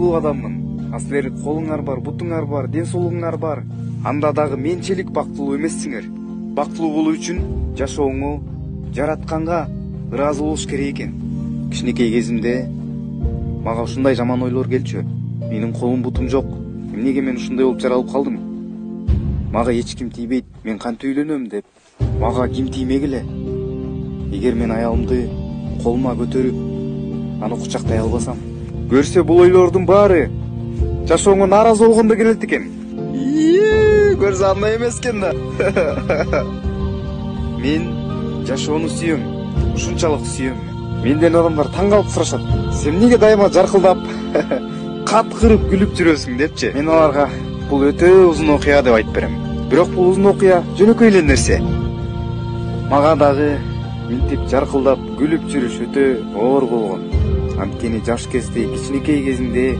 бактылуу адаммын. А силер колуңар бар, бутуңар бар, ден соолугуңар бар. Анда дагы менчелик бактылуу эмессиңер. Бактылуу болуу үчүн жашооңо жаратканга ыраазы болуш керек экен. Кичинекей кезимде мага ушундай жаман ойлор келчү. Менин колум бутум жок. Эмнеге мен ушундай болуп жаралып калдым? Мага эч ким тийбейт, мен кантип үйлөнөм деп. Мага ким тиймегиле. Эгер мен аялымды колума көтөрүп, аны кучактай албасам, көрсө бул ойлордун баары жашооңо нааразы болгондо келет экен. Көрсө андай эмес экен да. Мен жашоону сүйөм, ушунчалык сүйөм. Менден адамдар таң калып сурашат. Сен эмнеге дайыма жаркылдап, каткырып күлүп жүрөсүң депчи. Мен аларга бул өтө узун окуя деп айтып берем. Бирок бул узун окуя жөнөкөй эле нерсе. Мага дагы мынтип жаркылдап күлүп жүрүш өтө оор болгон. Анткени жаш кезде, кичинекей кезинде